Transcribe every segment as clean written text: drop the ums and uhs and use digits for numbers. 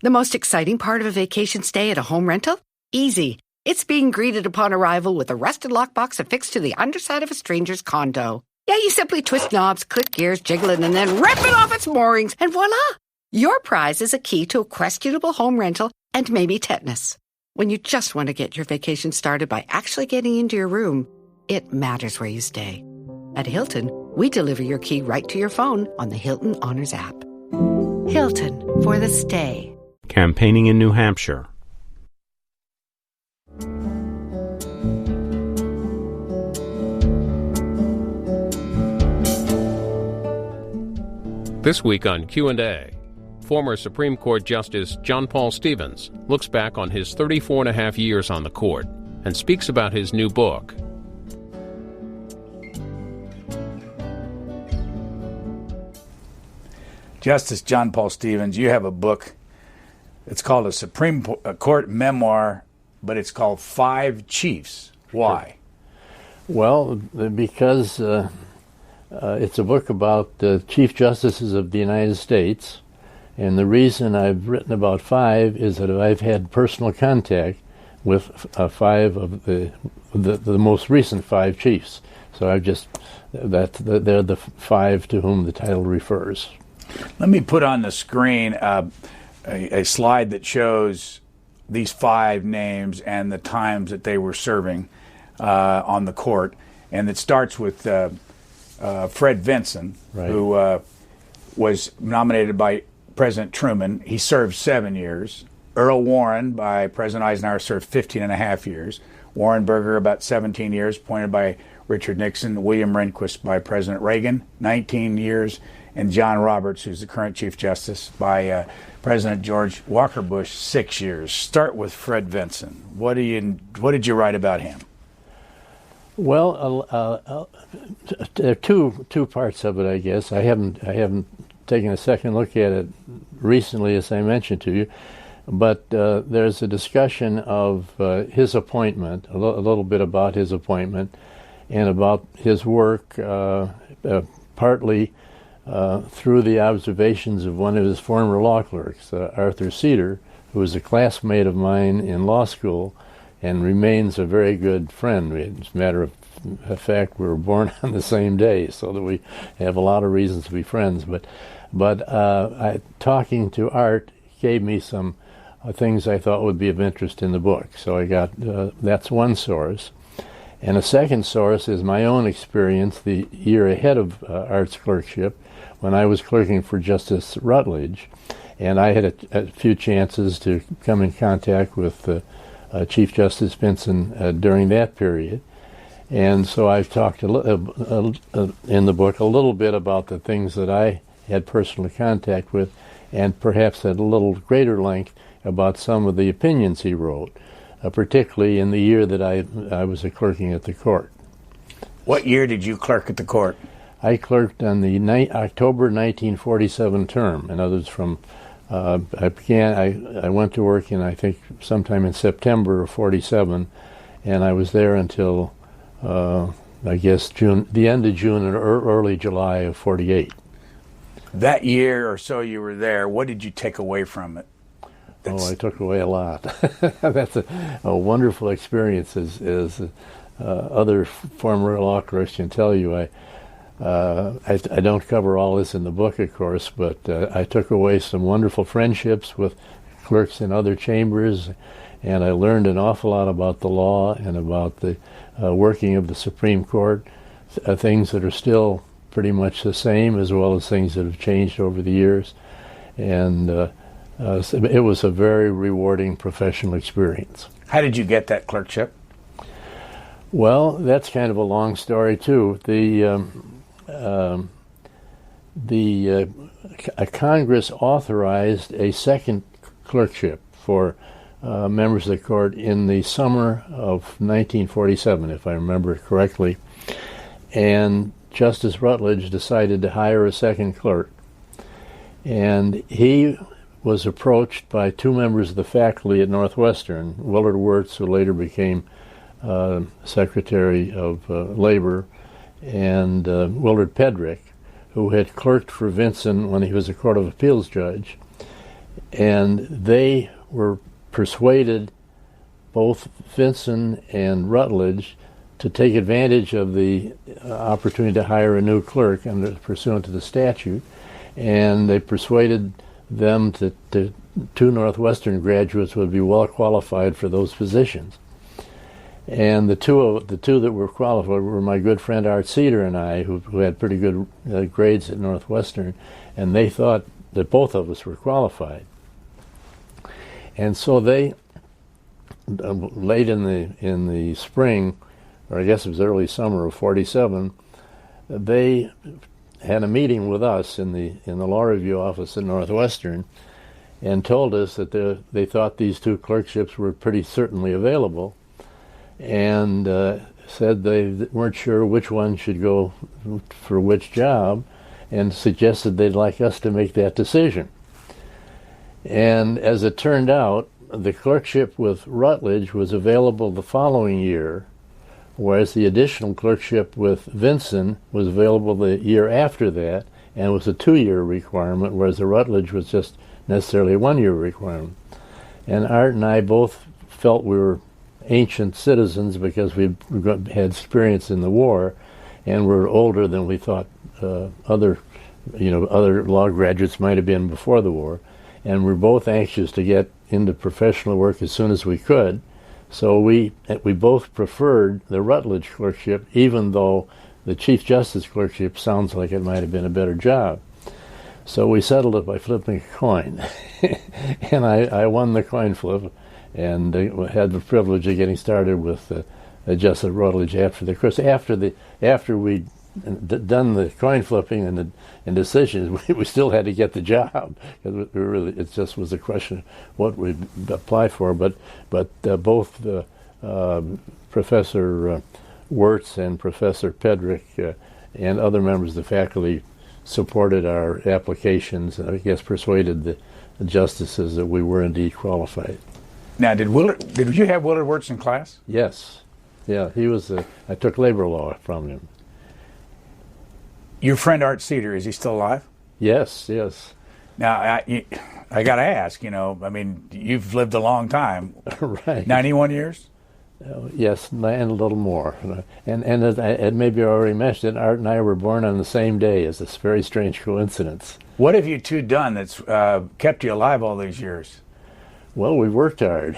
The most exciting part of a vacation stay at a home rental? Easy. It's being greeted upon arrival with a rusted lockbox affixed to the underside of a stranger's condo. Yeah, you simply twist knobs, click gears, jiggle it, and then rip it off its moorings, and voila! Your prize is a key to a questionable home rental and maybe tetanus. When you just want to get your vacation started by actually getting into your room, it matters where you stay. At Hilton, we deliver your key right to your phone on the Hilton Honors app. Hilton, for the stay. Campaigning in New Hampshire. This week on Q&A, former Supreme Court Justice John Paul Stevens looks back on his 34 and a half years on the court and speaks about his new book. Justice John Paul Stevens, you have a book. It's called a Supreme Court memoir, but it's called Five Chiefs. Why? Well, because it's a book about the Chief Justices of the United States, and the reason I've written about five is that I've had personal contact with five of the most recent five chiefs. So they're the five to whom the title refers. Let me put on the screen a slide that shows these five names and the times that they were serving on the court. And it starts with Fred Vinson, right, who was nominated by President Truman. He served 7 years. Earl Warren, by President Eisenhower, served 15 and a half years. Warren Burger, about 17 years, appointed by Richard Nixon. William Rehnquist by President Reagan, 19 years. And John Roberts, who's the current Chief Justice, by President George Walker Bush, 6 years. Start with Fred Vinson. What did you write about him? Well, there are two parts of it, I guess. I haven't taken a second look at it recently, as I mentioned to you, but there's a discussion of his appointment, a little bit about his appointment, and about his work, partly through the observations of one of his former law clerks, Arthur Cedar, who was a classmate of mine in law school and remains a very good friend. As a matter of fact, we were born on the same day, so that we have a lot of reasons to be friends. But talking to Art gave me some things I thought would be of interest in the book. So I got that's one source. And a second source is my own experience the year ahead of Art's clerkship, when I was clerking for Justice Rutledge, and I had a few chances to come in contact with Chief Justice Vinson during that period. And so I've talked in the book a little bit about the things that I had personal contact with, and perhaps at a little greater length about some of the opinions he wrote, particularly in the year that I was clerking at the court. What year did you clerk at the court? I clerked on the October 1947 term. In other words, I went to work in, I think, sometime in September of 47, and I was there until I guess the end of June and early July of 48. That year or so you were there, what did you take away from it? I took away a lot. That's a wonderful experience, as other former law clerks can tell you. I don't cover all this in the book, of course, but I took away some wonderful friendships with clerks in other chambers, and I learned an awful lot about the law and about the working of the Supreme Court, things that are still pretty much the same, as well as things that have changed over the years. And it was a very rewarding professional experience. How did you get that clerkship? Well, that's kind of a long story, too. Congress authorized a second clerkship for members of the court in the summer of 1947, if I remember it correctly. And Justice Rutledge decided to hire a second clerk. And he was approached by two members of the faculty at Northwestern, Willard Wirtz, who later became Secretary of Labor, and Willard Pedrick, who had clerked for Vinson when he was a Court of Appeals judge. And they were persuaded, both Vinson and Rutledge, to take advantage of the opportunity to hire a new clerk pursuant to the statute, and they persuaded them that the two Northwestern graduates would be well qualified for those positions. And the two that were qualified were my good friend Art Cedar and I, who had pretty good grades at Northwestern, and they thought that both of us were qualified. And so they, late in the spring, or I guess it was early summer of '47, they had a meeting with us in the law review office at Northwestern, and told us that they thought these two clerkships were pretty certainly available, and said they weren't sure which one should go for which job, and suggested they'd like us to make that decision. And as it turned out, the clerkship with Rutledge was available the following year, whereas the additional clerkship with Vinson was available the year after that, and was a 2-year requirement, whereas the Rutledge was just necessarily a 1-year requirement. And Art and I both felt we were ancient citizens because we had experience in the war, and were older than we thought other law graduates might have been before the war, and we're both anxious to get into professional work as soon as we could. So we both preferred the Rutledge clerkship, even though the Chief Justice clerkship sounds like it might have been a better job. So we settled it by flipping a coin, and I won the coin flip, and had the privilege of getting started with Justice Rutledge after the course. After we'd done the coin flipping and decisions, we still had to get the job, because it just was a question of what we'd apply for. But both Professor Wirtz and Professor Pedrick and other members of the faculty supported our applications, and I guess persuaded the justices that we were indeed qualified. Now, did you have Willard Wirtz in class? Yes. Yeah, he was. I took labor law from him. Your friend Art Cedar, is he still alive? Yes. Now, I got to ask, you've lived a long time. Right. 91 years? Yes, and a little more. And as maybe I already mentioned, Art and I were born on the same day. It's a very strange coincidence. What have you two done that's kept you alive all these years? Well, we've worked hard.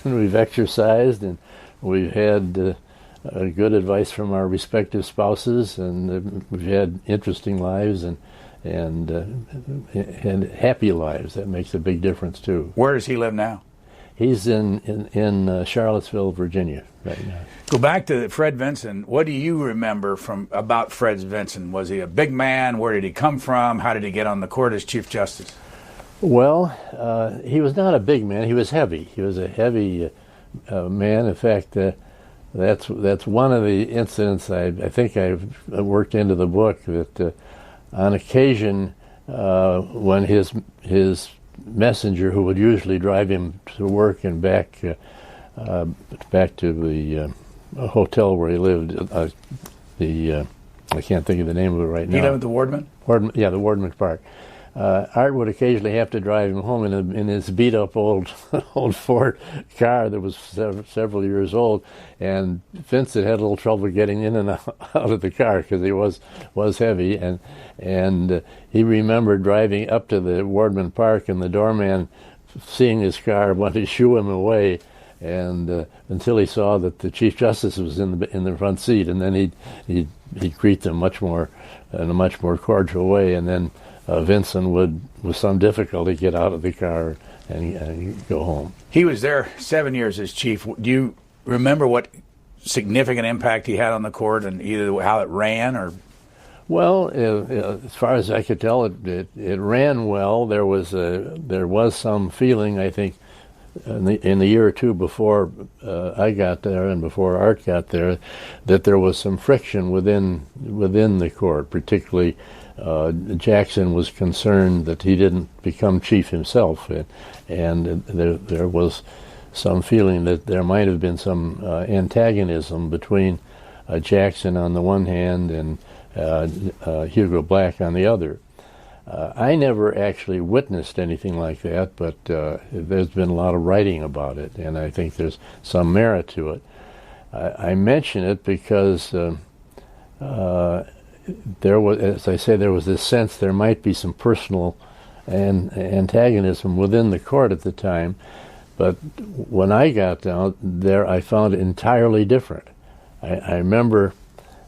We've exercised, and we've had good advice from our respective spouses, and we've had interesting lives and happy lives. That makes a big difference too. Where does he live now? He's in Charlottesville, Virginia, right now. Go back to Fred Vinson. What do you remember about Fred Vinson? Was he a big man? Where did he come from? How did he get on the court as Chief Justice? Well, he was not a big man. He was heavy. He was a heavy man. In fact, that's one of the incidents I think I've worked into the book, that on occasion when his messenger, who would usually drive him to work and back to the hotel where he lived, I can't think of the name of it right now. He lived at the Wardman? Yeah, the Wardman Park. Art would occasionally have to drive him home in his beat-up old Ford car that was several years old, and Vincent had a little trouble getting in and out of the car because he was heavy, and he remembered driving up to the Wardman Park, and the doorman, seeing his car, wanted to shoo him away, and until he saw that the Chief Justice was in the front seat, and then he'd greet them in a much more cordial way, and then Vinson would, with some difficulty, get out of the car and go home. He was there 7 years as chief. Do you remember what significant impact he had on the court, and either how it ran or? Well, as far as I could tell, it ran well. There was some feeling, I think, in the year or two before I got there and before Art got there, that there was some friction within the court. Particularly, Jackson was concerned that he didn't become chief himself, and there was some feeling that there might have been some antagonism between Jackson on the one hand and Hugo Black on the other. I never actually witnessed anything like that, but there's been a lot of writing about it, and I think there's some merit to it. I mention it because there was, as I say, there was this sense there might be some personal antagonism within the court at the time, but when I got down there, I found it entirely different. I remember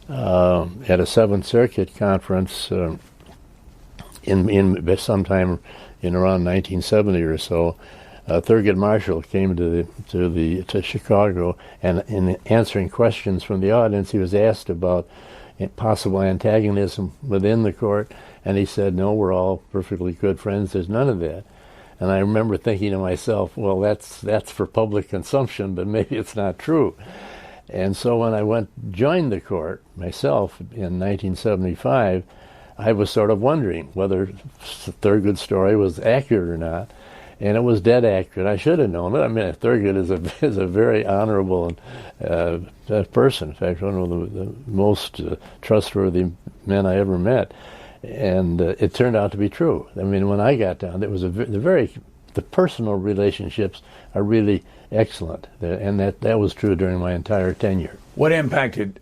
at a Seventh Circuit conference in sometime in around 1970 or so, Thurgood Marshall came to Chicago, and in answering questions from the audience, he was asked about possible antagonism within the court, and he said, "No, we're all perfectly good friends. There's none of that." And I remember thinking to myself, "Well, that's for public consumption, but maybe it's not true." And so when I joined the court myself in 1975, I was sort of wondering whether Thurgood's story was accurate or not, and it was dead accurate. I should have known it. I mean, Thurgood is a very honorable person. In fact, one of the most trustworthy men I ever met, and it turned out to be true. I mean, when I got down, it was the personal relationships are really excellent, and that was true during my entire tenure. What impact did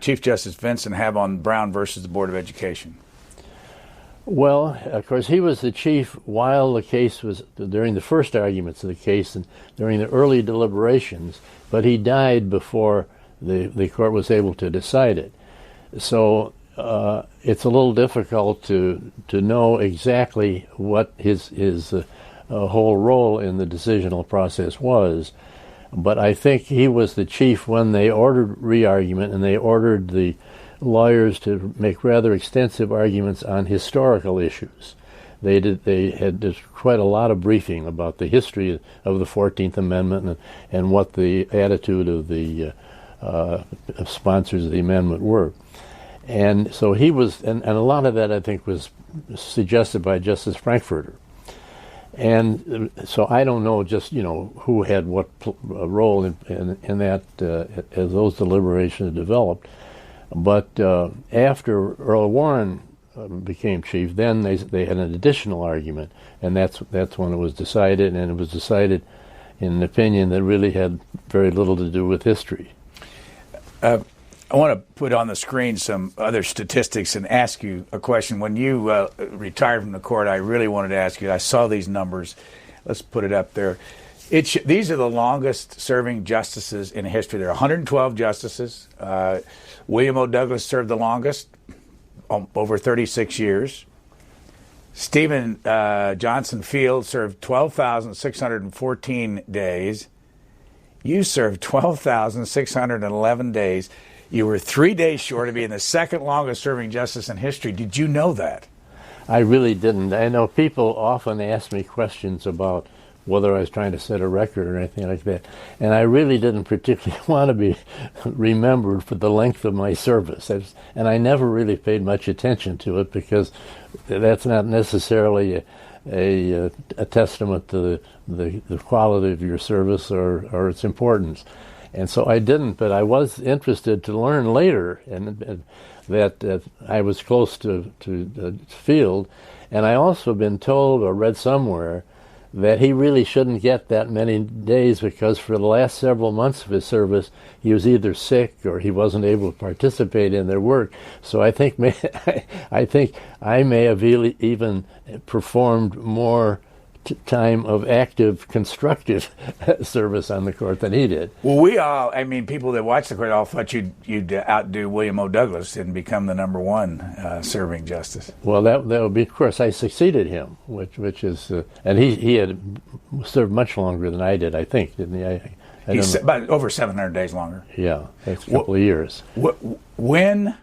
Chief Justice Vinson have on Brown versus the Board of Education? Well, of course, he was the chief while the case was, during the first arguments of the case and during the early deliberations, but he died before the court was able to decide it. So it's a little difficult to know exactly what his whole role in the decisional process was. But I think he was the chief when they ordered re-argument, and they ordered the lawyers to make rather extensive arguments on historical issues. They had quite a lot of briefing about the history of the 14th Amendment and what the attitude of the sponsors of the amendment were. And so he was, and a lot of that I think was suggested by Justice Frankfurter. And so I don't know just, who had what role in that as those deliberations developed. But after Earl Warren became chief, then they had an additional argument, and that's when it was decided, and it was decided in an opinion that really had very little to do with history. I want to put on the screen some other statistics and ask you a question. When you retired from the court, I really wanted to ask you, I saw these numbers. Let's put it up there. These are the longest serving justices in history. There are 112 justices. William O. Douglas served the longest, over 36 years. Stephen Johnson Field served 12,614 days. You served 12,611 days. You were 3 days short of being the second longest serving justice in history. Did you know that? I really didn't. I know people often ask me questions about whether I was trying to set a record or anything like that. And I really didn't particularly want to be remembered for the length of my service. And I never really paid much attention to it, because that's not necessarily a testament to the quality of your service or its importance. And so I didn't, but I was interested to learn later and that I was close to Field. And I also been told or read somewhere that he really shouldn't get that many days, because for the last several months of his service, he was either sick or he wasn't able to participate in their work. So I think I may have even performed more time of active, constructive service on the court than he did. Well, people that watch the court all thought you'd outdo William O. Douglas and become the number one serving justice. Well, that would be, of course, I succeeded him, which is, and he had served much longer than I did, I think, didn't he? He's about over 700 days longer. Yeah, that's a couple of years. When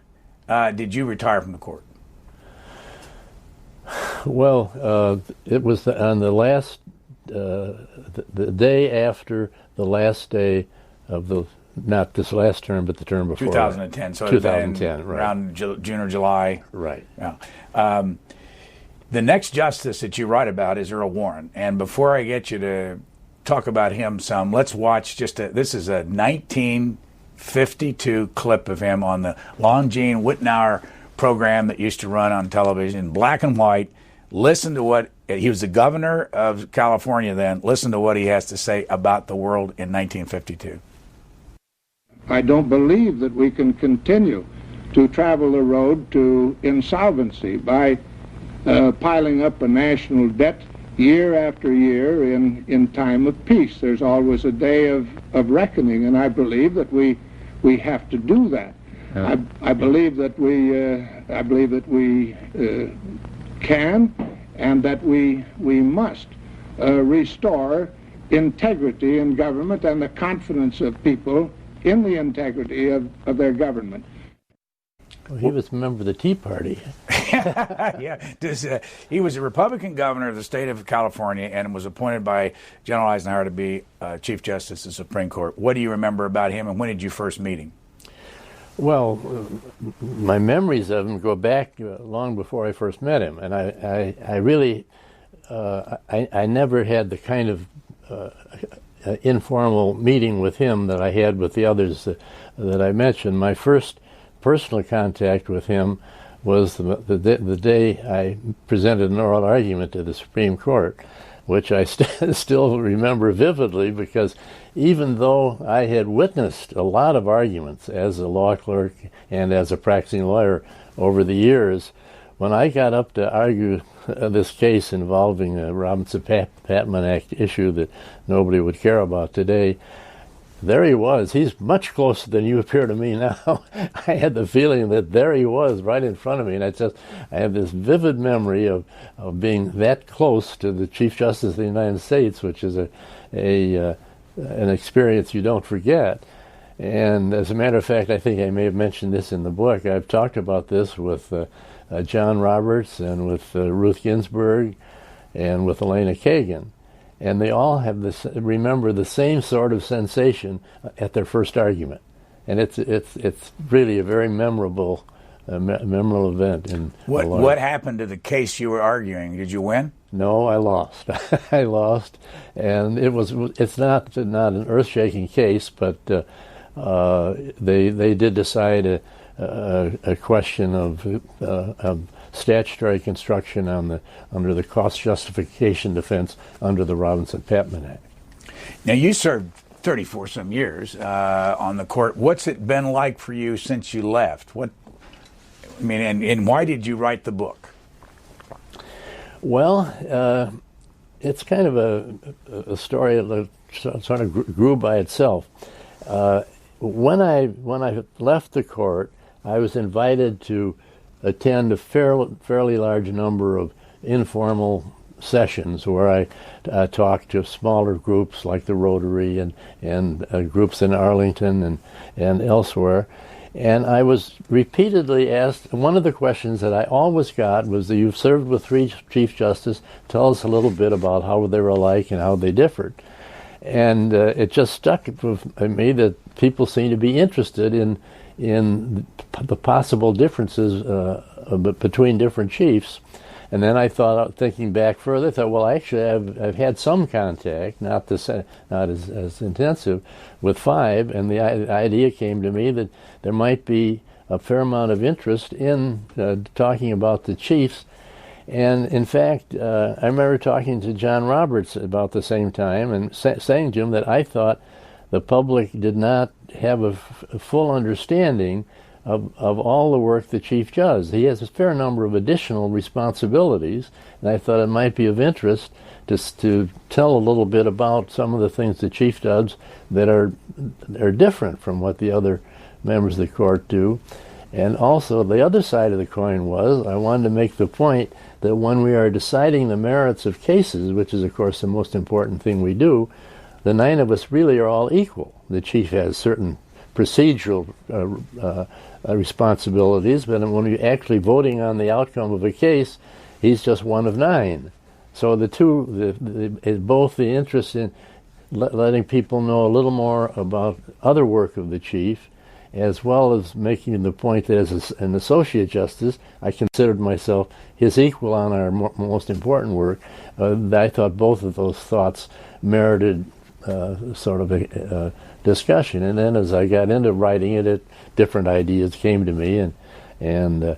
did you retire from the court? Well, it was on the last, the day after the last day of not this last term, but the term before. 2010. So 2010, right. Around June or July. Right. Yeah. The next justice that you write about is Earl Warren. And before I get you to talk about him some, let's watch this is a 1952 clip of him on the Longines Whitnauer program that used to run on television, black and white. Listen to what he was the governor of California then. Listen to what he has to say about the world in 1952. I don't believe that we can continue to travel the road to insolvency by piling up a national debt year after year in time of peace. There's always a day of reckoning, and I believe that we have to do that. I believe that we can, and that we must restore integrity in government and the confidence of people in the integrity of their government. Well, he was a member of the Tea Party. Yeah, he was a Republican governor of the state of California and was appointed by General Eisenhower to be Chief Justice of the Supreme Court. What do you remember about him, and when did you first meet him? Well, my memories of him go back long before I first met him, and I really I never had the kind of informal meeting with him that I had with the others that I mentioned. My first personal contact with him was the day I presented an oral argument to the Supreme Court, which I still remember vividly, because even though I had witnessed a lot of arguments as a law clerk and as a practicing lawyer over the years, when I got up to argue this case involving the Robinson-Patman Act issue that nobody would care about today, there he was. He's much closer than you appear to me now. I had the feeling that there he was right in front of me, and I have this vivid memory of being that close to the Chief Justice of the United States, which is an experience you don't forget. And as a matter of fact, I think I may have mentioned this in the book. I've talked about this with John Roberts and with Ruth Ginsburg and with Elena Kagan. And they all have remember the same sort of sensation at their first argument, and it's really a very memorable event. What happened to the case you were arguing? Did you win? No, I lost. I lost, and it's not an earth-shaking case, but they did decide a question of statutory construction under the cost justification defense under the Robinson-Patman Act. Now, you served 34 some years on the court. What's it been like for you since you left? And why did you write the book? Well, it's kind of a story that sort of grew by itself. When I left the court, I was invited to attend a fairly large number of informal sessions where I talked to smaller groups like the Rotary and groups in Arlington and elsewhere. And I was repeatedly asked, one of the questions that I always got was that you've served with three Chief Justices, tell us a little bit about how they were alike and how they differed. And it just stuck with me that people seem to be interested in the possible differences between different chiefs. And then I thought, thinking back further, I thought, well, actually, I've had some contact, not as intensive, with five, and the idea came to me that there might be a fair amount of interest in talking about the chiefs. And in fact, I remember talking to John Roberts about the same time and saying to him that I thought the public did not have a full understanding of all the work the chief does. He has a fair number of additional responsibilities, and I thought it might be of interest to tell a little bit about some of the things the chief does that are different from what the other members of the court do. And also, the other side of the coin was, I wanted to make the point that when we are deciding the merits of cases, which is, of course, the most important thing we do, the nine of us really are all equal. The chief has certain procedural responsibilities, but when you're actually voting on the outcome of a case, he's just one of nine. So both the interest in letting people know a little more about other work of the chief, as well as making the point that as an associate justice, I considered myself his equal on our most important work. I thought both of those thoughts merited sort of a discussion. And then as I got into writing it, different ideas came to me, and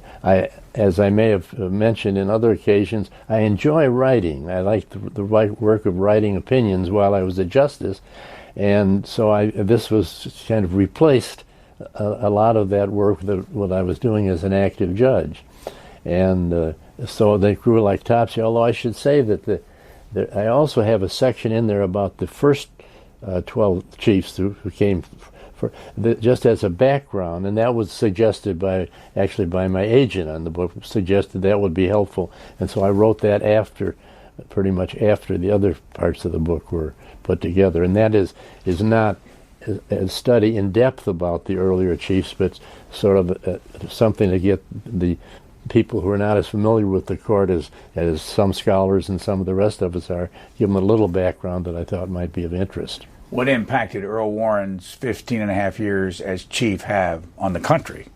as I may have mentioned in other occasions, I enjoy writing. I like the work of writing opinions while I was a justice, and so this was kind of replaced a lot of that work that what I was doing as an active judge, and so they grew like topsy. Although I should say that I also have a section in there about the first 12 chiefs who came. Just as a background, and that was suggested by my agent on the book, suggested that would be helpful, and so I wrote that pretty much after the other parts of the book were put together, and that is not a study in depth about the earlier chiefs, but sort of something to get the people who are not as familiar with the court as some scholars and some of the rest of us are, give them a little background that I thought might be of interest. What impact did Earl Warren's 15 and a half years as chief have on the country?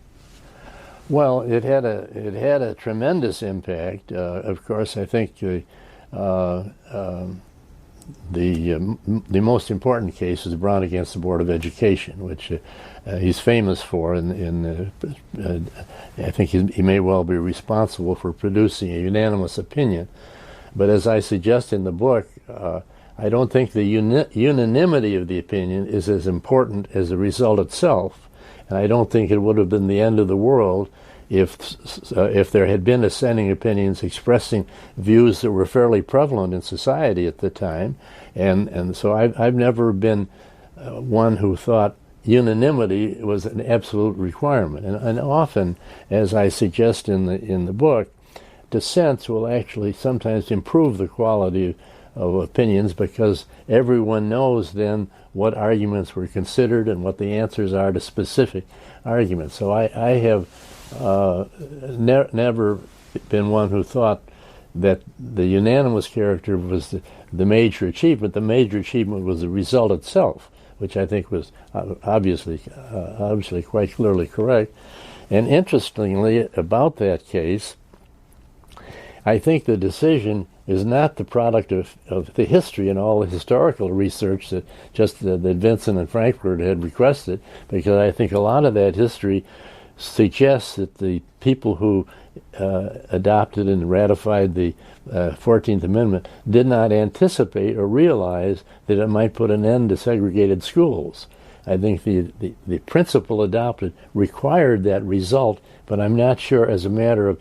Well, it had a tremendous impact. Of course, I think the most important case is Brown against the Board of Education, which he's famous for. I think he may well be responsible for producing a unanimous opinion. But as I suggest in the book, I don't think the unanimity of the opinion is as important as the result itself, and I don't think it would have been the end of the world if there had been dissenting opinions expressing views that were fairly prevalent in society at the time, and so I've never been one who thought unanimity was an absolute requirement, and often, as I suggest in the book, dissents will actually sometimes improve the quality of opinions because everyone knows then what arguments were considered and what the answers are to specific arguments. So I have never been one who thought that the unanimous character was the major achievement. The major achievement was the result itself, which I think was obviously quite clearly correct. And interestingly about that case, I think the decision is not the product of the history and all the historical research that Vincent and Frankfurt had requested, because I think a lot of that history suggests that the people who adopted and ratified the 14th Amendment did not anticipate or realize that it might put an end to segregated schools. I think the principle adopted required that result, but I'm not sure as a matter of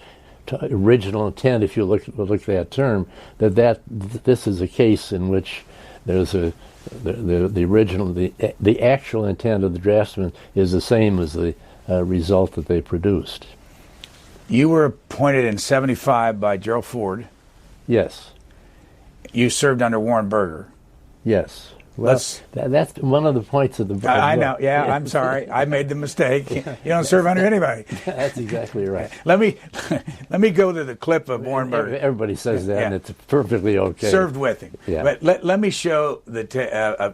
original intent, if you look at that term, this is a case in which there's the actual intent of the draftsman is the same as the result that they produced. You were appointed in '75 by Gerald Ford. Yes. You served under Warren Burger. Yes. Well, that's one of the points of the book. I know. Yeah, I'm sorry. I made the mistake. You don't serve under anybody. That's exactly right. Let me go to the clip of Warren Burger. Everybody says that, and it's perfectly okay. Served with him. Yeah. But let me show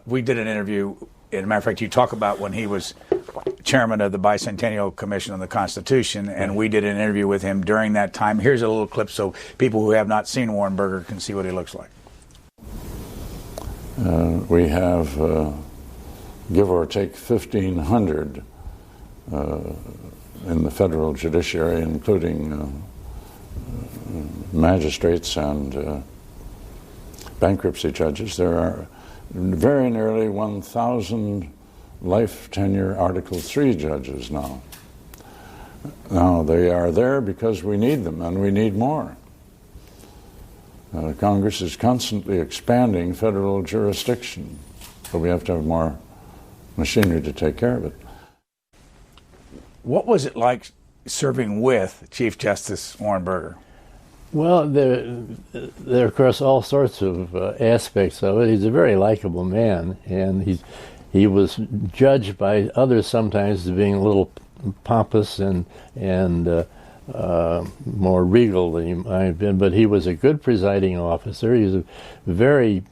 we did an interview. As a matter of fact, you talk about when he was chairman of the Bicentennial Commission on the Constitution, and we did an interview with him during that time. Here's a little clip so people who have not seen Warren Burger can see what he looks like. We have, give or take, 1,500 in the federal judiciary, including magistrates and bankruptcy judges. There are very nearly 1,000 life tenure Article III judges now. Now, they are there because we need them, and we need more. Congress is constantly expanding federal jurisdiction, but we have to have more machinery to take care of it. What was it like serving with Chief Justice Warren Burger? Well, there are, of course, all sorts of aspects of it. He's a very likable man, and he was judged by others sometimes as being a little pompous and more regal than he might have been, but he was a good presiding officer. He was a very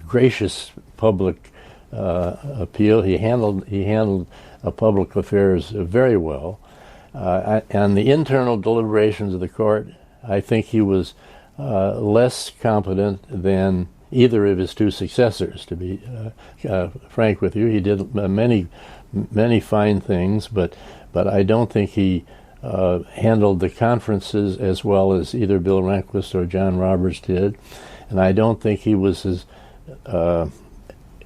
gracious public appeal. He handled public affairs very well. And the internal deliberations of the court, I think he was less competent than either of his two successors, to be frank with you. He did many fine things, but I don't think he handled the conferences as well as either Bill Rehnquist or John Roberts did, and I don't think he was as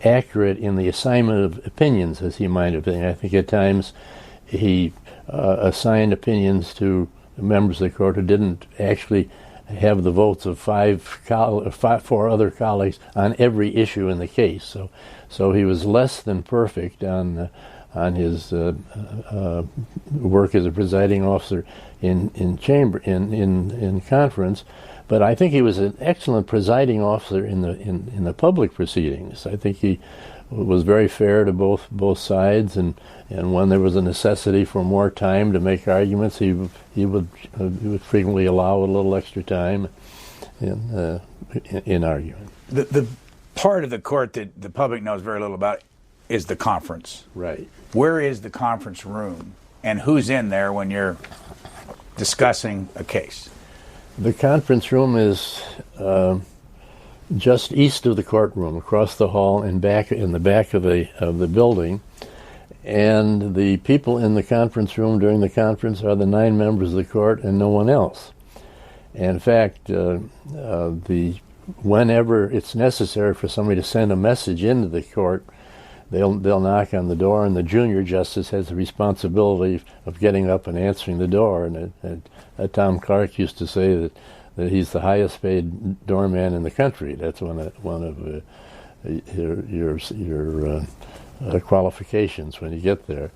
accurate in the assignment of opinions as he might have been. I think at times he assigned opinions to members of the court who didn't actually have the votes of four other colleagues on every issue in the case. So he was less than perfect on his work as a presiding officer in conference. But I think he was an excellent presiding officer in the public proceedings. I think he was very fair to both sides, and when there was a necessity for more time to make arguments, he would frequently allow a little extra time in arguing. The part of the court that the public knows very little about is the conference. Right. Where is the conference room, and who's in there when you're discussing a case? The conference room is just east of the courtroom, across the hall and back in the back of the building. And the people in the conference room during the conference are the 9 members of the court and no one else. And in fact, whenever it's necessary for somebody to send a message into the court, they'll knock on the door, and the junior justice has the responsibility of getting up and answering the door. And Tom Clark used to say that he's the highest paid doorman in the country. That's one of your qualifications when you get there.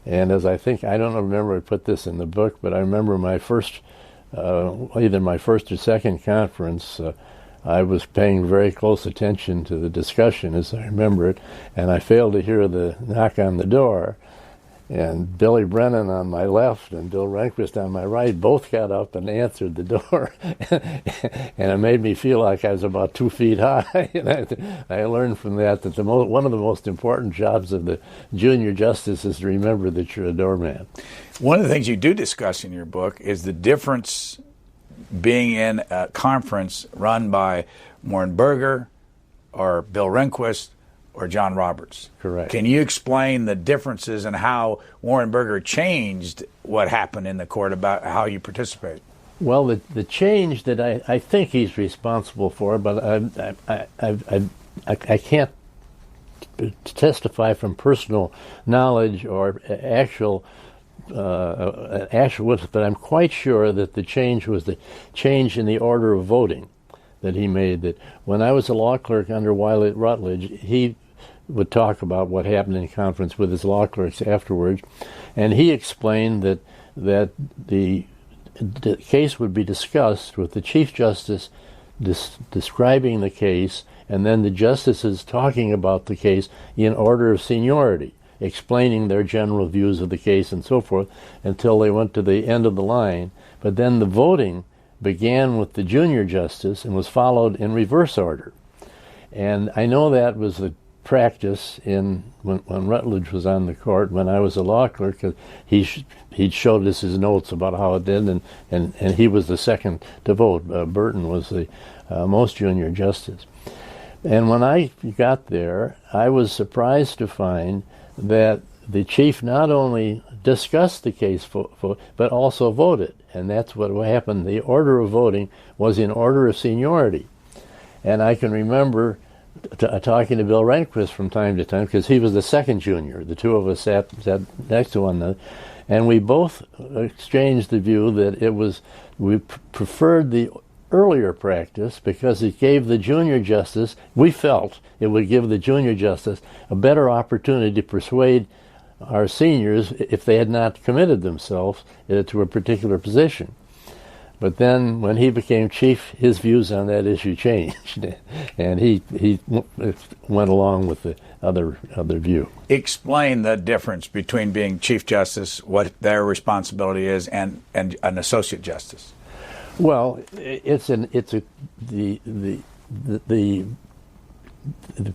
And as I don't remember I put this in the book, but I remember my first, either my first or second conference, I was paying very close attention to the discussion as I remember it, and I failed to hear the knock on the door. And Billy Brennan on my left and Bill Rehnquist on my right both got up and answered the door. And it made me feel like I was about 2 feet high. And I learned from that one of the most important jobs of the junior justice is to remember that you're a doorman. One of the things you do discuss in your book is the difference being in a conference run by Warren Burger or Bill Rehnquist or John Roberts. Correct. Can you explain the differences and how Warren Burger changed what happened in the court about how you participate? Well, the change that I think he's responsible for, but I can't testify from personal knowledge or actual, but I'm quite sure that the change was the change in the order of voting that he made. That when I was a law clerk under Wiley Rutledge, he would talk about what happened in conference with his law clerks afterwards, and he explained that the case would be discussed with the Chief Justice describing the case, and then the justices talking about the case in order of seniority, explaining their general views of the case and so forth until they went to the end of the line. But then the voting began with the junior justice and was followed in reverse order. And I know that was the practice when Rutledge was on the court. When I was a law clerk, he showed us his notes about how it did, and he was the second to vote. Burton was the most junior justice. And when I got there, I was surprised to find that the chief not only discussed the case but also voted, and that's what happened. The order of voting was in order of seniority. And I can remember talking to Bill Rehnquist from time to time, because he was the second junior. The two of us sat next to one another, and we both exchanged the view that we preferred the earlier practice because it gave the junior justice, we felt it would give the junior justice a better opportunity to persuade our seniors if they had not committed themselves to a particular position. But then when he became chief, his views on that issue changed, and he went along with the other view. Explain the difference between being chief justice, what their responsibility is, and an associate justice. Well, the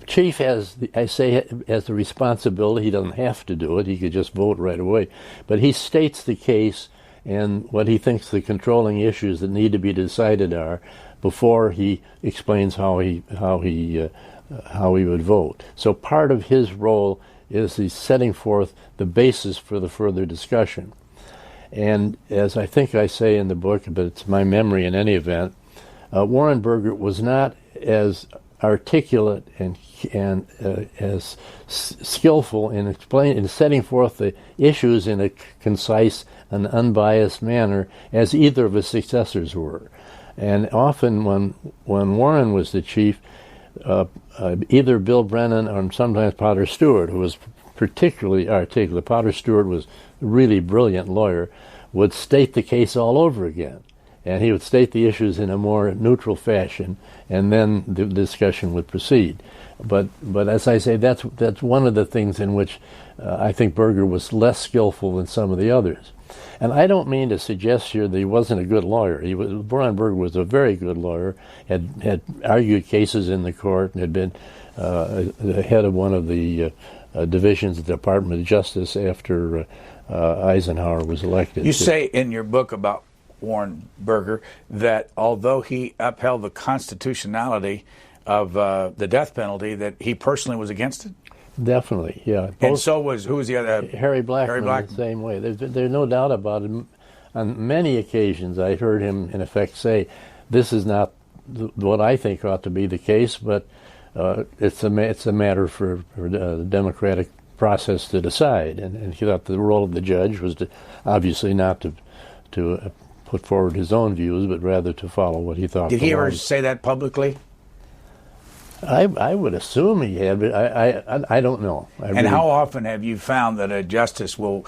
chief has the responsibility. He doesn't have to do it. He could just vote right away. But he states the case and what he thinks the controlling issues that need to be decided are before he explains how he would vote. So part of his role is he's setting forth the basis for the further discussion. And as I think I say in the book, but it's my memory in any event, Warren Burger was not as articulate and as skillful in setting forth the issues in a concise and unbiased manner as either of his successors were. And often when Warren was the chief, either Bill Brennan or sometimes Potter Stewart, who was particularly articulate, Potter Stewart was a really brilliant lawyer, would state the case all over again. And he would state the issues in a more neutral fashion, and then the discussion would proceed. But as I say, that's one of the things in which I think Burger was less skillful than some of the others. And I don't mean to suggest here that he wasn't a good lawyer. Warren Burger was a very good lawyer, had argued cases in the court, and had been the head of one of the divisions of the Department of Justice after Eisenhower was elected. You say in your book about Warren Burger that although he upheld the constitutionality of the death penalty, that he personally was against it? Definitely, yeah. And so who was the other? Harry Blackmun, the same way. There's no doubt about it. On many occasions, I heard him, in effect, say, this is not what I think ought to be the case, but it's a matter for the democratic process to decide. And he thought the role of the judge was obviously not to put forward his own views, but rather to follow what he thought. Did he ever say that publicly? I would assume he had, but I don't know. How often have you found that a justice will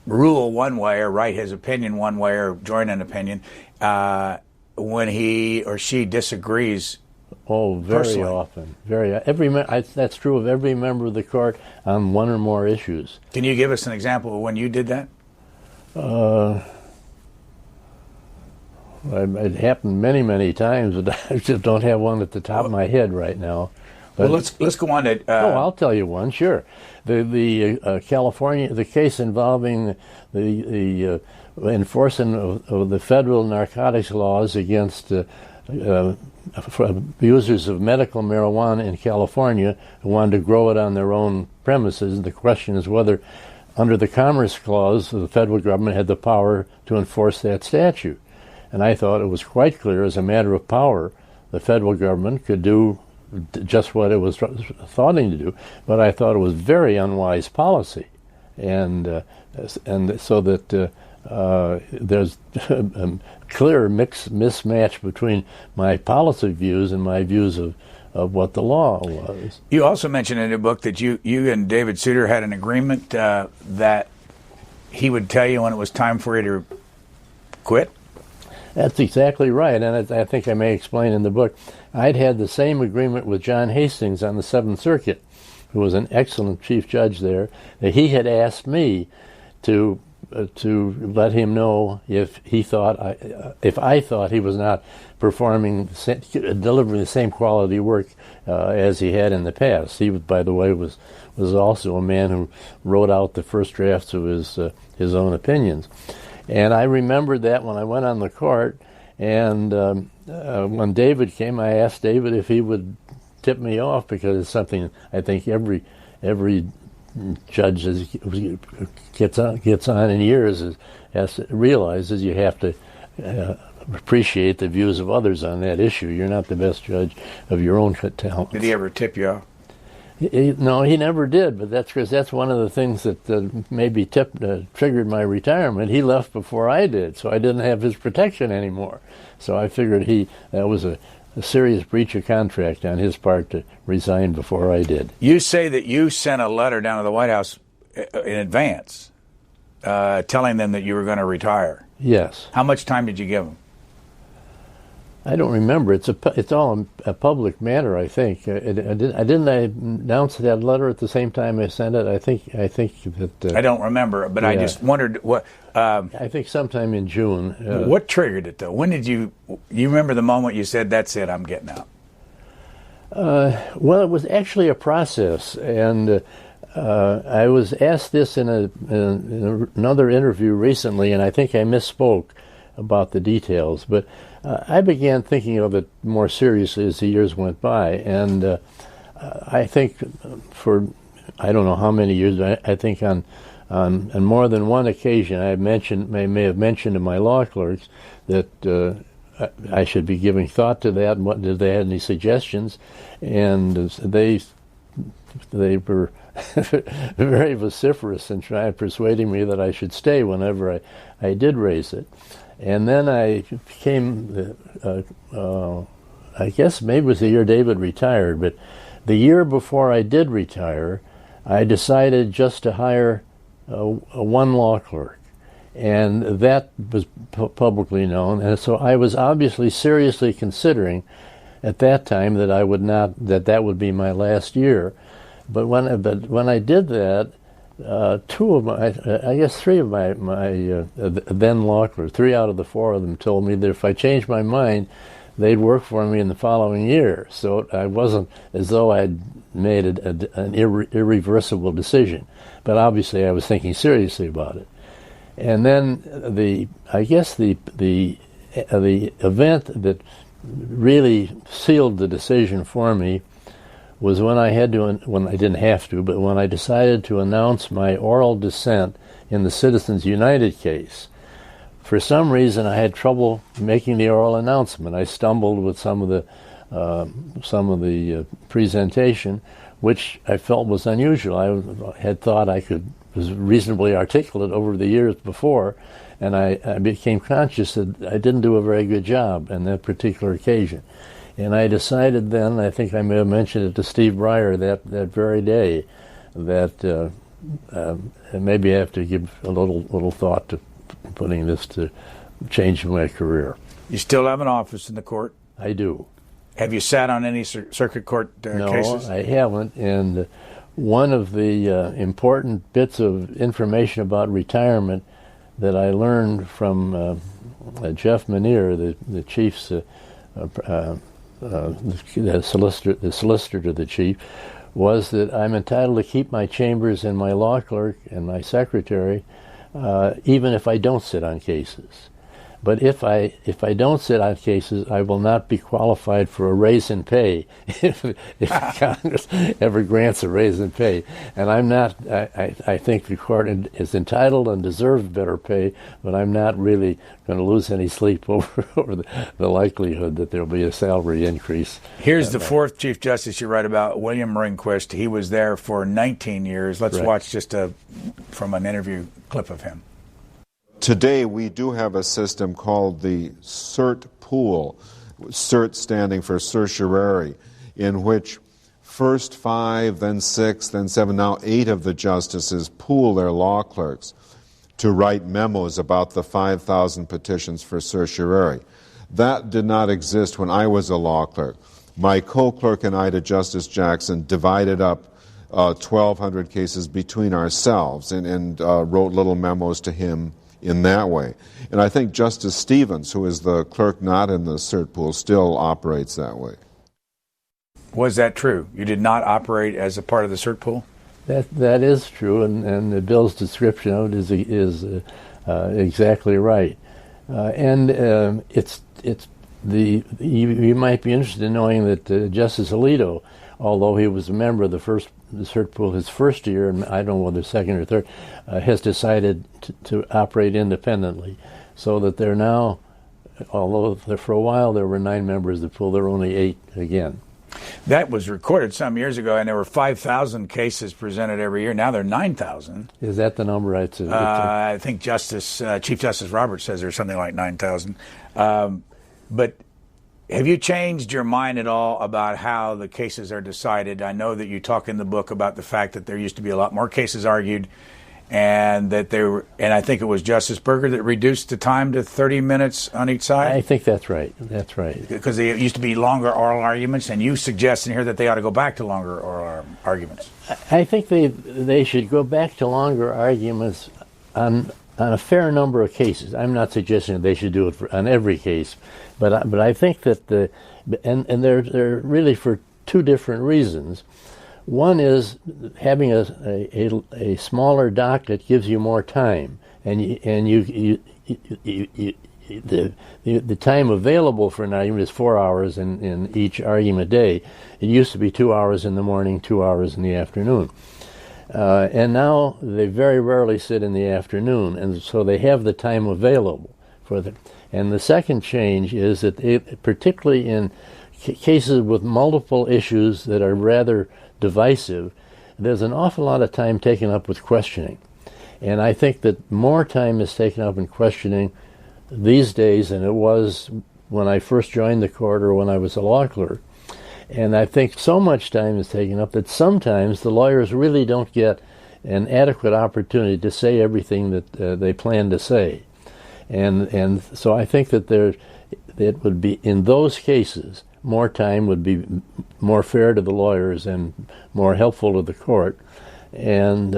rule one way or write his opinion one way or join an opinion when he or she disagrees? Oh, very personally? Often. That's true of every member of the court on one or more issues. Can you give us an example of when you did that? It happened many, many times, but I just don't have one at the top of my head right now. But, well, let's go on to. I'll tell you one. Sure, the California, the case involving the enforcement of the federal narcotics laws against users of medical marijuana in California who wanted to grow it on their own premises. The question is whether, under the Commerce Clause, the federal government had the power to enforce that statute. And I thought it was quite clear, as a matter of power, the federal government could do just what it was thoughting to do. But I thought it was very unwise policy, and so that there's a clear mismatch between my policy views and my views of what the law was. You also mentioned in your book that you and David Souter had an agreement that he would tell you when it was time for you to quit. That's exactly right, and I think I may explain in the book. I'd had the same agreement with John Hastings on the Seventh Circuit, who was an excellent chief judge there, that he had asked me to let him know if I thought he was not delivering the same quality work as he had in the past. He, by the way, was also a man who wrote out the first drafts of his own opinions. And I remembered that when I went on the court, and when David came, I asked David if he would tip me off, because it's something I think every judge gets on in years realizes you have to appreciate the views of others on that issue. You're not the best judge of your own talent. Did he ever tip you off? No, he never did, but that's because that's one of the things that maybe triggered my retirement. He left before I did, so I didn't have his protection anymore. So I figured that was a serious breach of contract on his part to resign before I did. You say that you sent a letter down to the White House in advance telling them that you were going to retire. Yes. How much time did you give them? I don't remember. It's all a public matter, I think. I didn't announce that letter at the same time I sent it. I think that I don't remember, but yeah. I just wondered what. I think sometime in June. What triggered it, though? When did you remember the moment you said, "That's it, I'm getting out"? Well, it was actually a process, and I was asked this in another interview recently, and I think I misspoke about the details, but I began thinking of it more seriously as the years went by, and I think for I don't know how many years, but I think on On more than one occasion, I may have mentioned to my law clerks that I should be giving thought to that, and what did they have any suggestions, and they were very vociferous in trying persuading me that I should stay whenever I did raise it. And then I became, I guess maybe it was the year David retired, but the year before I did retire, I decided just to hire one law clerk. And that was publicly known, and so I was obviously seriously considering at that time that I would not, that would be my last year. But when I did that, three of my then law clerks, 3 out of the 4 of them told me that if I changed my mind, they'd work for me in the following year. So I wasn't as though I'd made an irreversible decision. But obviously I was thinking seriously about it. And then the event that really sealed the decision for me was when I didn't have to, but when I decided to announce my oral dissent in the Citizens United case. For some reason, I had trouble making the oral announcement. I stumbled with some of the presentation, which I felt was unusual. I had thought was reasonably articulate over the years before, and I became conscious that I didn't do a very good job on that particular occasion. And I decided then, I think I may have mentioned it to Steve Breyer that very day, that maybe I have to give a little thought to putting this to changing my career. You still have an office in the court? I do. Have you sat on any circuit court cases? No, I haven't. And one of the important bits of information about retirement that I learned from Jeff Manier, the chief's the solicitor to the chief, was that I'm entitled to keep my chambers and my law clerk and my secretary, even if I don't sit on cases. But if I don't sit on cases, I will not be qualified for a raise in pay if Congress ever grants a raise in pay. And I'm not. I think the court is entitled and deserves better pay, but I'm not really going to lose any sleep over the likelihood that there will be a salary increase. Here's the 4th Chief Justice you write about, William Rehnquist. He was there for 19 years. Let's watch just from an interview clip of him. Today, we do have a system called the cert pool, cert standing for certiorari, in which first 5, then 6, then 7, now 8 of the justices pool their law clerks to write memos about the 5,000 petitions for certiorari. That did not exist when I was a law clerk. My co-clerk and I, to Justice Jackson, divided up 1,200 cases between ourselves and wrote little memos to him in that way. And I think Justice Stevens, who is the clerk not in the cert pool, still operates that way. Was that true? You did not operate as a part of the cert pool? That is true, and the bill's description of it is exactly right. You might be interested in knowing that Justice Alito, although he was a member of the cert pool his first year, and I don't know whether second or third, has decided to operate independently, so that they're now, although for a while there were 9 members of the pool, there are only 8 again. That was recorded some years ago, and there were 5,000 cases presented every year. Now there are 9,000. Is that the number? I think Chief Justice Roberts says there's something like 9,000. But have you changed your mind at all about how the cases are decided? I know that you talk in the book about the fact that there used to be a lot more cases argued, and I think it was Justice Berger that reduced the time to 30 minutes on each side. I think that's right. That's right. Because there used to be longer oral arguments, and you suggest in here that they ought to go back to longer oral arguments. I think they should go back to longer arguments on a fair number of cases. I'm not suggesting that they should do it on every case, but I think that they're really for 2 different reasons. One is having a smaller docket gives you more time, and the time available for an argument is 4 hours in each argument day. It used to be 2 hours in the morning, 2 hours in the afternoon. And now they very rarely sit in the afternoon, and so they have the time available for them. And the second change is that particularly in cases with multiple issues that are rather divisive, there's an awful lot of time taken up with questioning. And I think that more time is taken up in questioning these days than it was when I first joined the court or when I was a law clerk. And I think so much time is taken up that sometimes the lawyers really don't get an adequate opportunity to say everything that they plan to say. And so I think that it would be, in those cases, more time would be more fair to the lawyers and more helpful to the court, and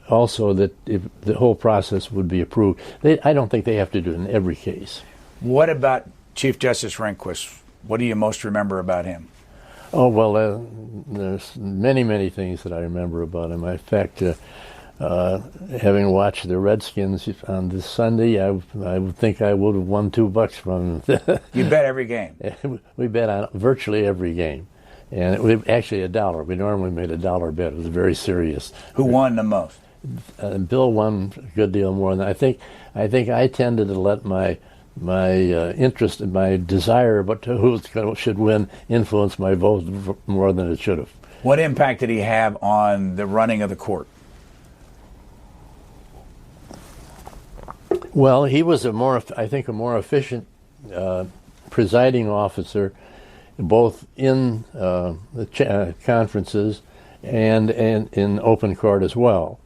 also that if the whole process would be approved. I don't think they have to do it in every case. What about Chief Justice Rehnquist? What do you most remember about him? Oh, well, there's many, many things that I remember about him. In fact, having watched the Redskins on this Sunday, I would think I would have won $2 from him. You bet every game? We bet on virtually every game. And it was actually $1. We normally made $1 bet. It was very serious. Who won the most? Bill won a good deal more than I think I tended to let my interest and my desire about who should win influence my vote more than it should have. What impact did he have on the running of the court? Well, he was a more efficient presiding officer, both in the conferences and in open court as well.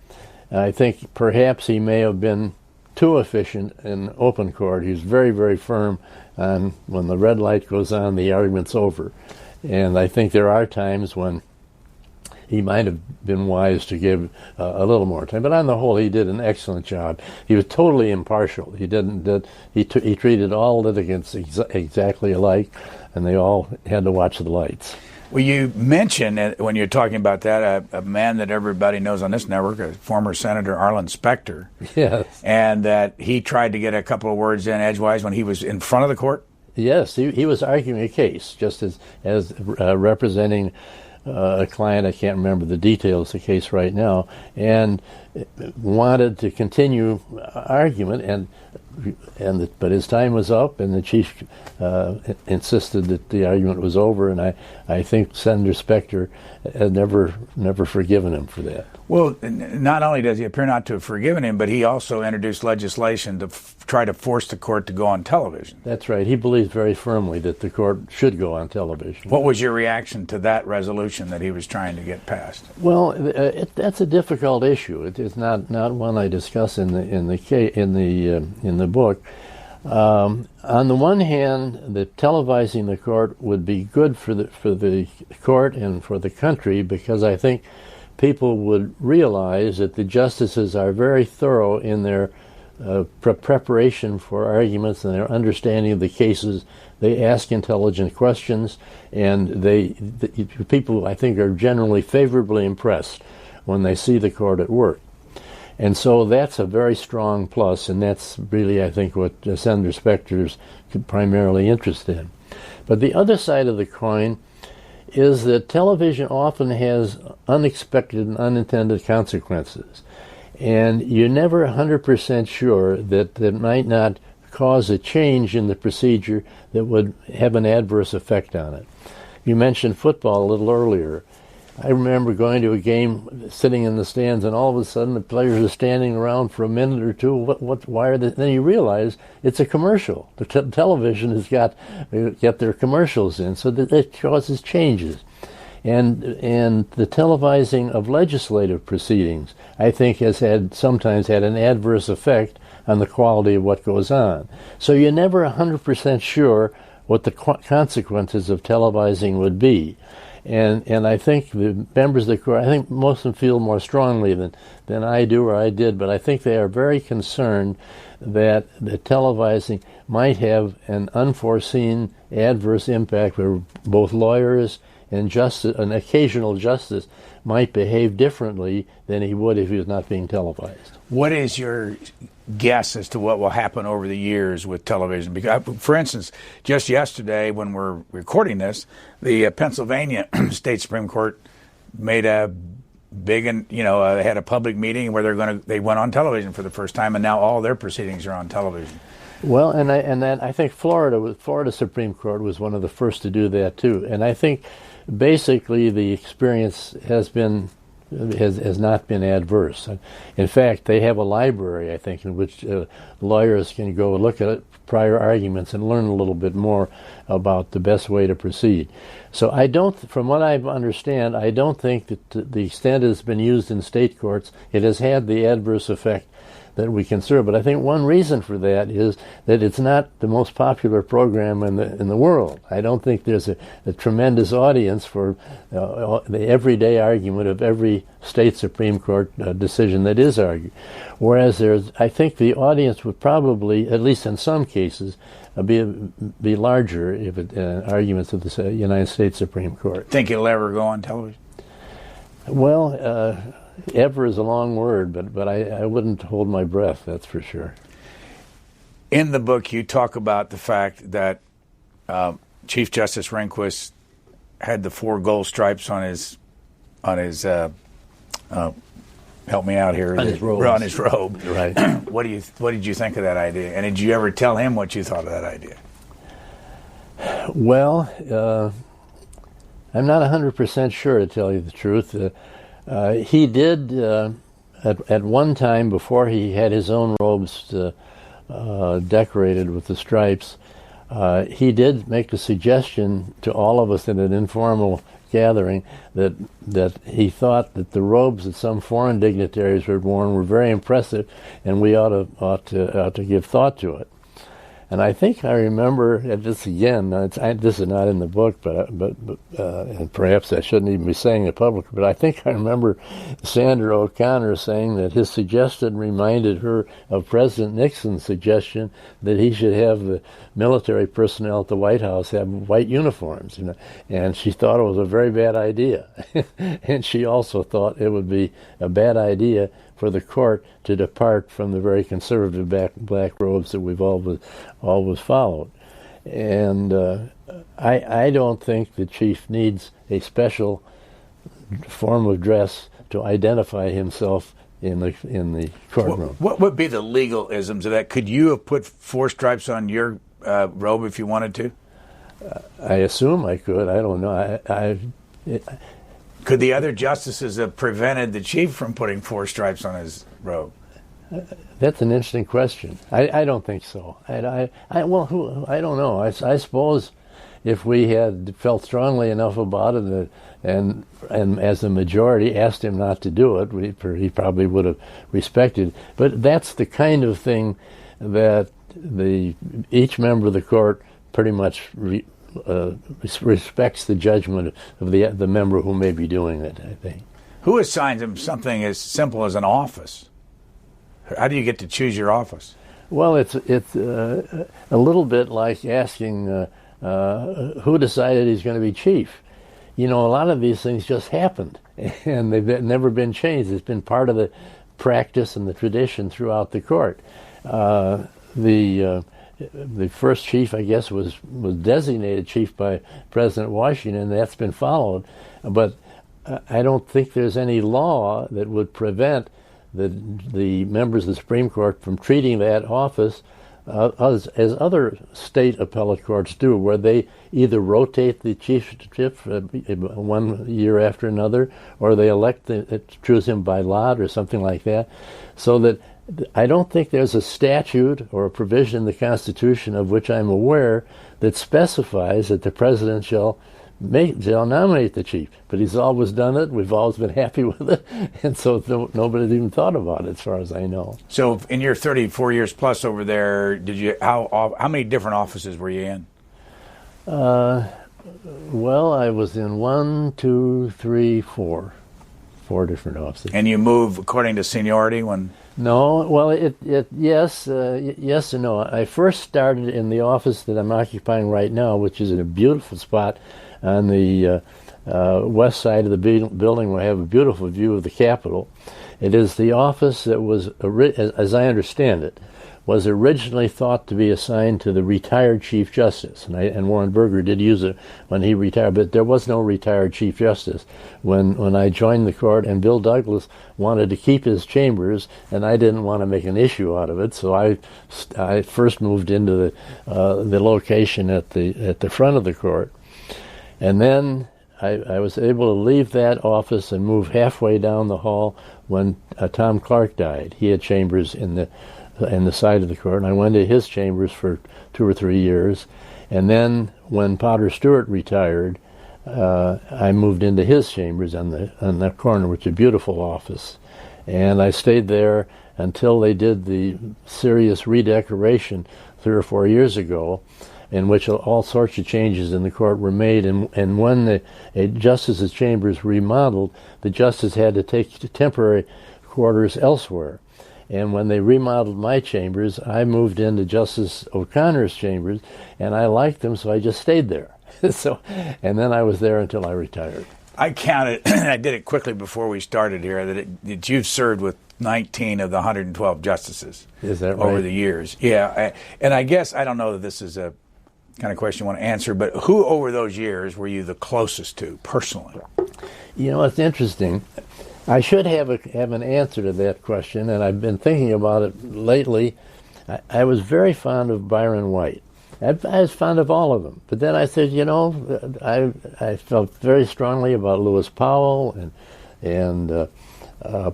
I think perhaps he may have been too efficient in open court. He's very, very firm on when the red light goes on, the argument's over. And I think there are times when he might have been wise to give a little more time. But on the whole, he did an excellent job. He was totally impartial. He treated all litigants exactly alike, and they all had to watch the lights. Well, you mentioned, when you're talking about that, a man that everybody knows on this network, a former Senator Arlen Specter. Yes. And that he tried to get a couple of words in edgewise when he was in front of the court? Yes, he was arguing a case, just as representing a client. I can't remember the details of the case right now, and wanted to continue argument, but his time was up, and the chief insisted that the argument was over, and I think Senator Specter had never forgiven him for that. Well, not only does he appear not to have forgiven him, but he also introduced legislation to try to force the court to go on television. That's right. He believes very firmly that the court should go on television. What was your reaction to that resolution that he was trying to get passed? Well, that's a difficult issue. It is not one I discuss in the book. On the one hand, the televising the court would be good for the court and for the country, because I think people would realize that the justices are very thorough in their preparation for arguments and their understanding of the cases. They ask intelligent questions, and people, I think, are generally favorably impressed when they see the court at work. And so that's a very strong plus, and that's really, I think, what Senator Specter's primarily interested in. But the other side of the coin is that television often has unexpected and unintended consequences. And you're never 100% sure that it might not cause a change in the procedure that would have an adverse effect on it. You mentioned football a little earlier. I remember going to a game, sitting in the stands, and all of a sudden the players are standing around for a minute or two. Why are they? Then you realize it's a commercial. The television has got their commercials in, so that it causes changes. And the televising of legislative proceedings, I think, has sometimes had an adverse effect on the quality of what goes on. So you're never 100% sure what the consequences of televising would be. And I think the members of the court, I think most of them feel more strongly than I do or I did, but I think they are very concerned that the televising might have an unforeseen adverse impact where both lawyers and an occasional justice might behave differently than he would if he was not being televised. What is your guess as to what will happen over the years with television? Because, for instance, just yesterday when we're recording this, the Pennsylvania State Supreme Court made a big, and they had a public meeting where they went on television for the first time, and now all their proceedings are on television. Well, I think Florida Supreme Court was one of the first to do that too, and I think basically the experience has not been adverse. In fact, they have a library, I think, in which lawyers can go look at prior arguments and learn a little bit more about the best way to proceed. So from what I understand, I don't think that to the extent it's been used in state courts, it has had the adverse effect that we consider. But I think one reason for that is that it's not the most popular program in the world. I don't think there's a tremendous audience for the everyday argument of every state Supreme Court decision that is argued. Whereas I think the audience would probably, at least in some cases, be larger if arguments of the United States Supreme Court. Think it'll ever go on television? Well, ever is a long word, but I wouldn't hold my breath, that's for sure. In the book, you talk about the fact that Chief Justice Rehnquist had the 4 gold stripes on his help me out here. On his robe. On his robe. Right. What did you think of that idea? And did you ever tell him what you thought of that idea? Well, I'm not 100% sure, to tell you the truth. He did, at one time, before he had his own robes decorated with the stripes, he did make a suggestion to all of us in an informal gathering that he thought that the robes that some foreign dignitaries had worn were very impressive, and we ought to give thought to it. And I think I remember this again. This is not in the book, but and perhaps I shouldn't even be saying it publicly. But I think I remember Sandra O'Connor saying that his suggestion reminded her of President Nixon's suggestion that he should have the military personnel at the White House have white uniforms. And she thought it was a very bad idea, and she also thought it would be a bad idea for the court to depart from the very conservative black robes that we've always followed. And I don't think the chief needs a special form of dress to identify himself in the courtroom. What would be the legalisms of that? Could you have put 4 stripes on your robe if you wanted to? I assume I could. I don't know. Could the other justices have prevented the chief from putting 4 stripes on his robe? That's an interesting question. I don't think so. I don't know. I suppose if we had felt strongly enough about it and as a majority asked him not to do it, he probably would have respected. But that's the kind of thing that each member of the court pretty much respects the judgment of the member who may be doing it, I think. Who assigns him something as simple as an office? How do you get to choose your office? Well, it's a little bit like asking who decided he's going to be chief. A lot of these things just happened, and they've never been changed. It's been part of the practice and the tradition throughout the court. The first chief, I guess, was designated chief by President Washington, and that's been followed. But I don't think there's any law that would prevent the members of the Supreme Court from treating that office as other state appellate courts do, where they either rotate the chief one year after another, or they choose him by lot or something like that, so that I don't think there's a statute or a provision in the Constitution of which I'm aware that specifies that the president shall nominate the chief. But he's always done it. We've always been happy with it, and so nobody's even thought about it, as far as I know. So, in your 34 years plus over there, how many different offices were you in? Well, I was in 1, 2, 3, 4 different offices. And you move according to seniority when? No, well, yes and no. I first started in the office that I'm occupying right now, which is in a beautiful spot on the west side of the building where I have a beautiful view of the Capitol. It is the office that was, as I understand it, was originally thought to be assigned to the retired Chief Justice, and Warren Burger did use it when he retired, but there was no retired Chief Justice when I joined the court, and Bill Douglas wanted to keep his chambers, and I didn't want to make an issue out of it, so I first moved into the location at the front of the court, and then I was able to leave that office and move halfway down the hall when Tom Clark died. He had chambers in the side of the court, and I went to his chambers for 2 or 3 years. And then when Potter Stewart retired, I moved into his chambers on the corner, which is a beautiful office. And I stayed there until they did the serious redecoration 3 or 4 years ago, in which all sorts of changes in the court were made. And when the justice's chambers remodeled, the justice had to take temporary quarters elsewhere. And when they remodeled my chambers, I moved into Justice O'Connor's chambers, and I liked them, so I just stayed there. And then I was there until I retired. I counted, I did it quickly before we started here, that you've served with 19 of the 112 justices. Is that right? Over the years. Yeah, and I guess, I don't know that this is a kind of question you want to answer, but who over those years were you the closest to, personally? You know, it's interesting. I should have an answer to that question, and I've been thinking about it lately. I was very fond of Byron White. I was fond of all of them. But then I said, you know, I felt very strongly about Lewis Powell and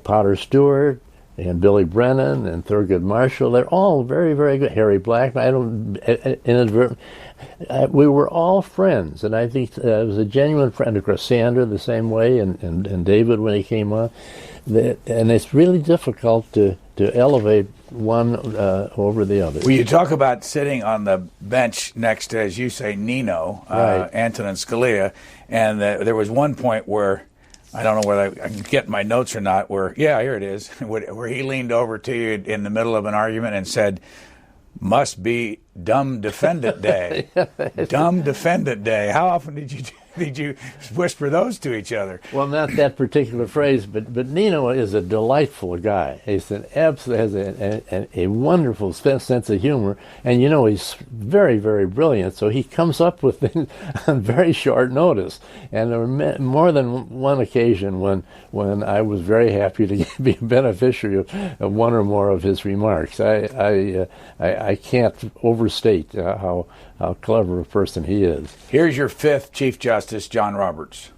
Potter Stewart and Billy Brennan and Thurgood Marshall. They're all very, very good. Harry Black. We were all friends, and I think I was a genuine friend of Cassandra the same way, and David when he came on. And it's really difficult to elevate one over the other. Well, you talk about sitting on the bench next to, as you say, Nino, right. Antonin Scalia, and there was one point where, I don't know whether I can get my notes or not, where, yeah, here it is, where he leaned over to you in the middle of an argument and said, "Must be dumb defendant day." Dumb defendant day. How often did you whisper those to each other? Well, not that particular phrase, but Nino is a delightful guy. He's has a wonderful sense of humor, and you know he's very, very brilliant. So he comes up with things on very short notice. And there were more than one occasion when I was very happy to be a beneficiary of one or more of his remarks. I can't overstate how clever a person he is. Here's your fifth Chief Justice, John Roberts.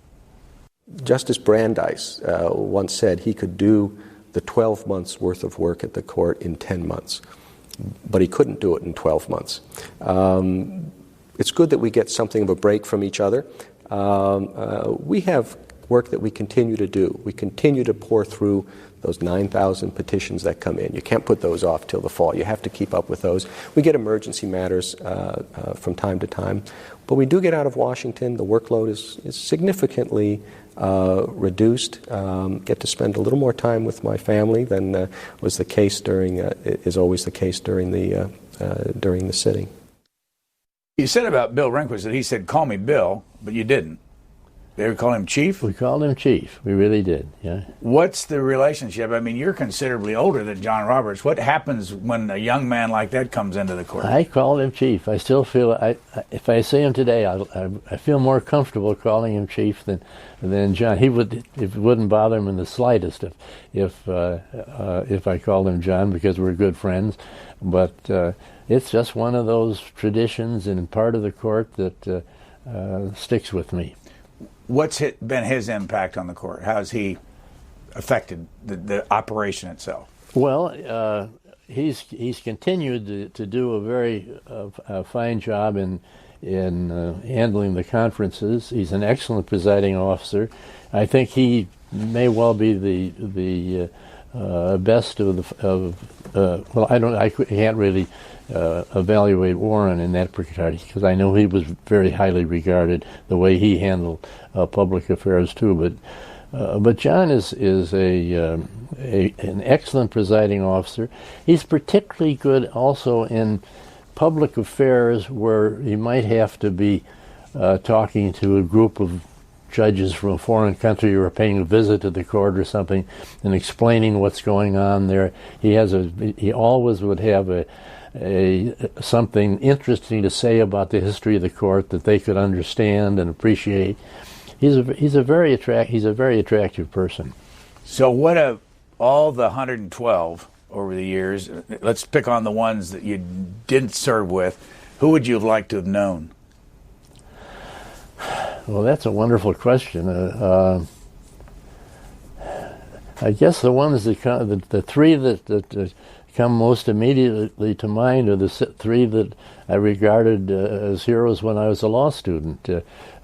Justice Brandeis once said he could do the 12 months worth of work at the court in 10 months, but he couldn't do it in 12 months. It's good that we get something of a break from each other. We have work that we continue to do. We continue to pour through those 9,000 petitions that come in. You can't put those off till the fall. You have to keep up with those. We get emergency matters from time to time, but we do get out of Washington. The workload is significantly reduced. Get to spend a little more time with my family than was the case is always the case during the sitting. You said about Bill Rehnquist that he said, "Call me Bill," but you didn't. They would call him Chief? We called him Chief. We really did, yeah. What's the relationship? I mean, you're considerably older than John Roberts. What happens when a young man like that comes into the court? I called him Chief. I still feel, if I see him today, I feel more comfortable calling him Chief than John. It wouldn't bother him in the slightest if I called him John, because we're good friends. But it's just one of those traditions and part of the court that sticks with me. What's been his impact on the court? How has he affected the operation itself? Well, he's continued to do a very fine job in handling the conferences. He's an excellent presiding officer. I think he may well be the best I can't really evaluate Warren in that particular, because I know he was very highly regarded the way he handled public affairs too. But John is an excellent presiding officer. He's particularly good also in public affairs where he might have to be talking to a group of judges from a foreign country who are paying a visit to the court or something and explaining what's going on there. He always would have something interesting to say about the history of the court that they could understand and appreciate. He's a very attractive person. So what of all the 112 over the years, let's pick on the ones that you didn't serve with, who would you have liked to have known? Well, that's a wonderful question. I guess the ones the three that come most immediately to mind are the three that I regarded as heroes when I was a law student: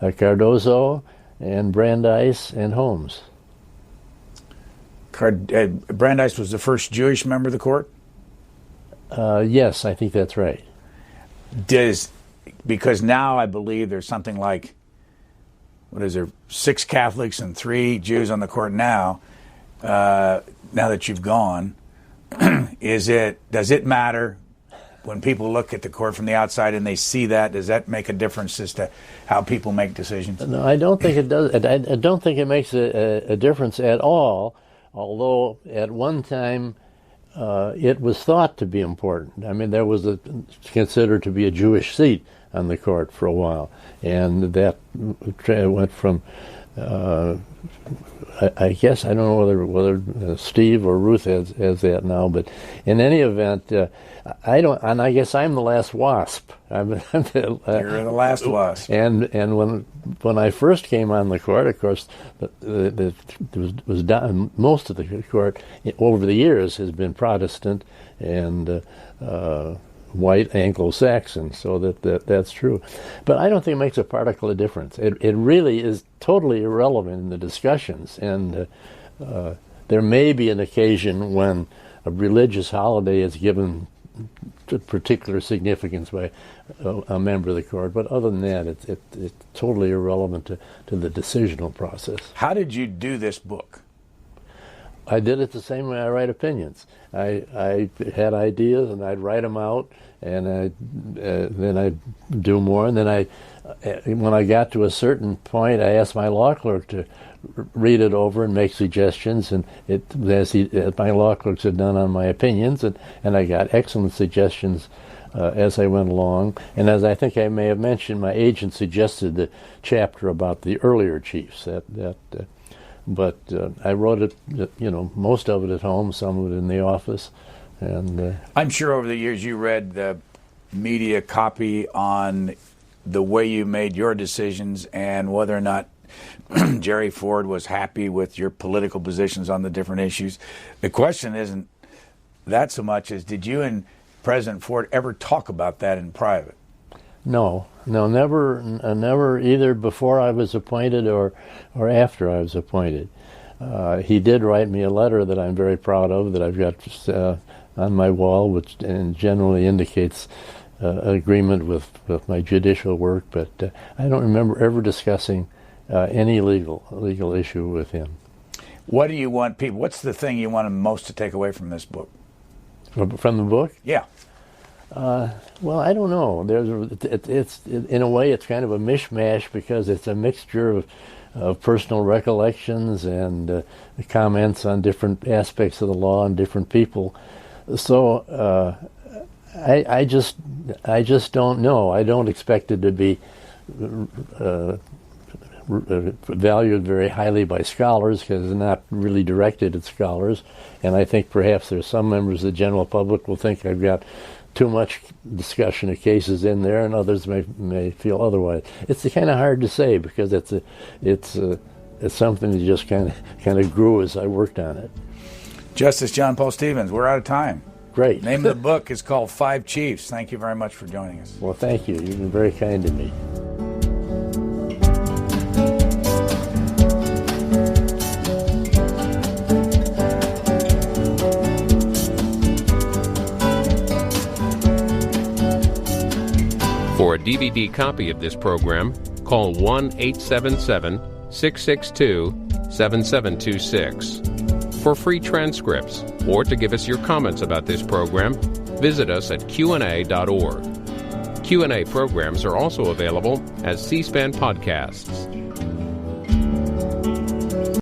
Cardozo and Brandeis and Holmes. Brandeis was the first Jewish member of the court? Yes, I think that's right. Because now I believe there's something like, 6 Catholics and 3 Jews on the court now, now that you've gone. Does it matter when people look at the court from the outside and they see that? Does that make a difference as to how people make decisions? No, I don't think it does. I don't think it makes a difference at all, although at one time it was thought to be important. I mean, there was considered to be a Jewish seat on the court for a while, and that went from I guess I don't know whether Steve or Ruth has that now, but in any event, I don't, and I guess I'm the last wasp. You're the last wasp. And when I first came on the court, of course, was done. Most of the court over the years has been Protestant and white Anglo-Saxon, so that's true. But I don't think it makes a particle of difference. It really is totally irrelevant in the discussions, and there may be an occasion when a religious holiday is given particular significance by a member of the court, but other than that, it's totally irrelevant to the decisional process. How did you do this book? I did it the same way I write opinions. I had ideas, and I'd write them out, and then I'd do more. And then when I got to a certain point, I asked my law clerk to read it over and make suggestions, and as my law clerks had done on my opinions, and I got excellent suggestions as I went along. And as I think I may have mentioned, my agent suggested the chapter about the earlier chiefs. But I wrote it, most of it at home, some of it in the office. And I'm sure over the years you read the media copy on the way you made your decisions and whether or not Jerry Ford was happy with your political positions on the different issues. The question isn't that so much as, did you and President Ford ever talk about that in private? No, never either before I was appointed or after I was appointed. He did write me a letter that I'm very proud of, that I've got on my wall, which generally indicates agreement with my judicial work, but I don't remember ever discussing any legal issue with him. What do you want people? What's the thing you want them most to take away from this book? From the book? Yeah. Well, I don't know. It's in a way it's kind of a mishmash because it's a mixture of personal recollections and comments on different aspects of the law and different people. So I just don't know. I don't expect it to be valued very highly by scholars because it's not really directed at scholars, and I think perhaps there's some members of the general public will think I've got too much discussion of cases in there, and others may feel otherwise. It's kind of hard to say because it's something that just kind of grew as I worked on it. Justice John Paul Stevens, we're out of time. Great. The name of the book is called 5 Chiefs. Thank you very much for joining us. Well, thank you. You've been very kind to me. For a DVD copy of this program, call 1-877-662-7726. For free transcripts or to give us your comments about this program, visit us at qna.org. Q&A programs are also available as C-SPAN podcasts.